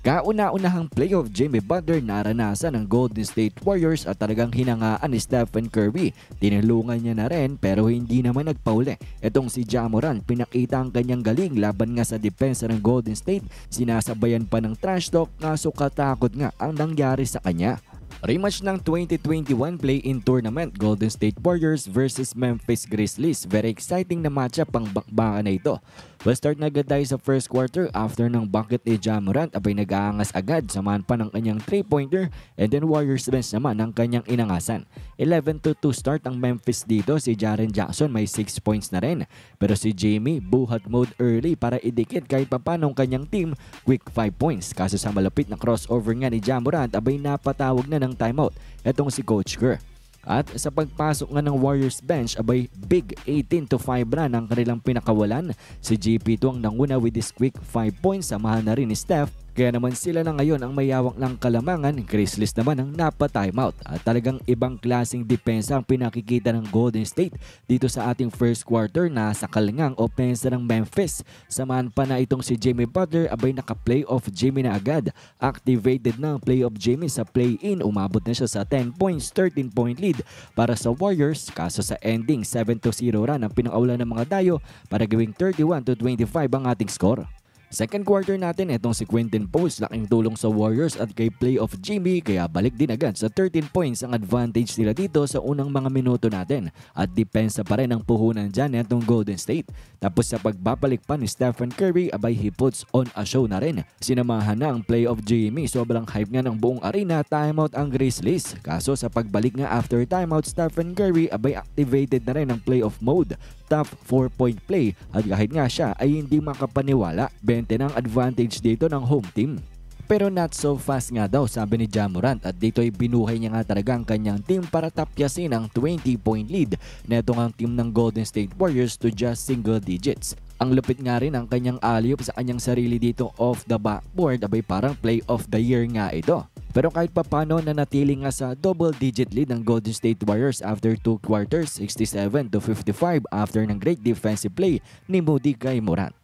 Kauna-unahang play of Jimmy Butler naranasan ng Golden State Warriors at talagang hinangaan ni Stephen Curry. Tinulungan niya na rin pero hindi naman nagpauli. Itong si Ja Morant pinakita ang kanyang galing laban nga sa depensa ng Golden State. Sinasabayan pa ng trash talk kaso katakot nga ang nangyari sa kanya. Rematch ng 2021 play-in tournament Golden State Warriors versus Memphis Grizzlies. Very exciting na matchup ang bakbakan na ito. Well, start na agad tayo sa first quarter after ng bucket ni Ja Morant abay nag-aangas agad samahan pa ng kanyang 3-pointer and then Warriors bench naman ng kanyang inangasan. 11-2 start ang Memphis dito. Si Jaren Jackson may 6 points na rin. Pero si Jamie buhat mode early para idikit kahit papanong kanyang team quick 5 points. Kaso sa malapit na crossover nga ni Ja Morant abay napatawag na ng timeout etong si Coach Kerr. At sa pagpasok nga ng Warriors bench abay big 18-5 run ang kanilang pinakawalan. Si GP2 ang nanguna with this quick 5 points, samahan na rin ni Steph. Kaya naman sila na ngayon ang mayawak ng kalamangan. Grizzlies naman ang napa-timeout. At talagang ibang klaseng depensa ang pinakikita ng Golden State dito sa ating first quarter. Nasa kalingang opensa ng Memphis. Samahan pa na itong si Jimmy Butler abay naka-playoff Jimmy na agad. Activated na ang playoff Jimmy sa play-in. Umabot na siya sa 10 points, 13-point lead para sa Warriors. Kaso sa ending 7-0 run ang pinakaula ng mga dayo para gawing 31-25 ang ating score. Second quarter natin, itong si Quentin Post laking tulong sa Warriors at kay playoff Jimmy kaya balik din agad sa 13 points ang advantage nila dito sa unang mga minuto natin at depensa pa rin ang puhunan dyan itong Golden State. Tapos sa pagbabalik pa ni Stephen Curry abay he puts on a show na rin. Sinamahan na ang playoff Jimmy, sobrang hype nga ng buong arena, timeout ang Grizzlies. Kaso sa pagbalik nga after timeout, Stephen Curry abay activated na rin ang playoff mode. Top 4-point play at kahit nga siya ay hindi makapaniwala, 20 ng advantage dito ng home team. Pero not so fast nga daw sabi ni Ja Morant at dito ay binuhay niya nga talaga ang kanyang team para tapyasin ang 20-point lead na itong ang team ng Golden State Warriors to just single digits. Ang lupit nga rin ang kanyang alley-oop sa kanyang sarili dito off the backboard abay parang play of the year nga ito. Pero kahit papano nanatili nga sa double-digit lead ng Golden State Warriors after 2 quarters, 67-55 after ng great defensive play ni Moody kay Morant.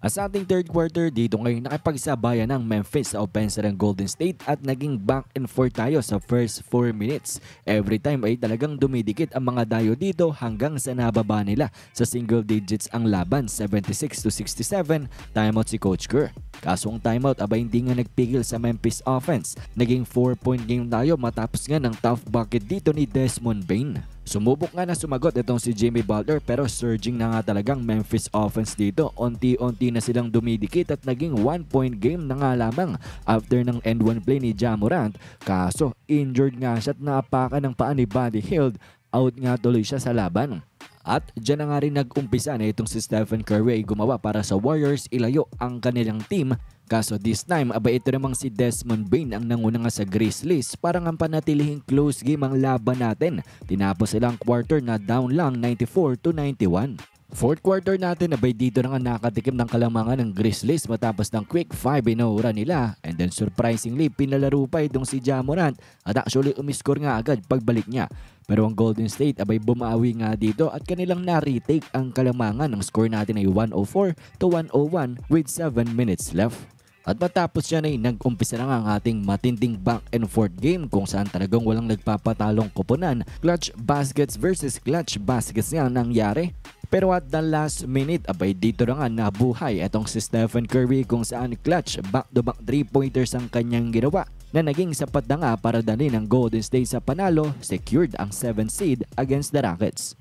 As ating third quarter, dito ngayon nakipagsabayan ng Memphis sa opensa ng Golden State at naging back and forth tayo sa first 4 minutes. Every time ay talagang dumidikit ang mga dayo dito hanggang sa nababa nila sa single digits ang laban, 76-67, timeout si Coach Kerr. Kaso ang timeout abay hindi nga nagpigil sa Memphis offense. Naging 4-point game tayo matapos nga ng tough bucket dito ni Desmond Bane. Sumubok nga na sumagot itong si Jimmy Butler pero surging na nga talagang Memphis offense dito. Unti-unti na silang dumidikit at naging 1-point game na nga lamang after ng end one play ni Ja Morant. Kaso injured nga siya at naapakan ng paa ni Buddy Hield. Out nga tuloy siya sa laban. At dyan na nga rin nag-umpisa na itong si Stephen Curry ay gumawa para sa Warriors ilayo ang kanilang team. Kaso this time, aba ito namang si Desmond Bane ang nanguna nga sa Grizzlies para nga panatilihing close game ang laban natin. Tinapos silang quarter na down lang 94-91. Fourth quarter natin abay dito na nga nakatikim ng kalamangan ng Grizzlies matapos ng quick 5 inaura nila. And then surprisingly, pinalaro pa itong si Ja Morant at actually umiscore nga agad pagbalik niya. Pero ang Golden State abay bumawi nga dito at kanilang na-retake ang kalamangan. Ang score natin ay 104-101 with 7 minutes left. At matapos yan ay nag-umpisa na nga ang ating matinding back and forth game kung saan talagang walang nagpapatalong koponan. Clutch baskets versus clutch baskets nga nangyari. Pero at the last minute, abay dito na nga nabuhay itong si Stephen Curry kung saan clutch back-to-back 3-pointers ang kanyang ginawa na naging sapat na nga para dalhin ang Golden State sa panalo, secured ang 7th seed against the Rockets.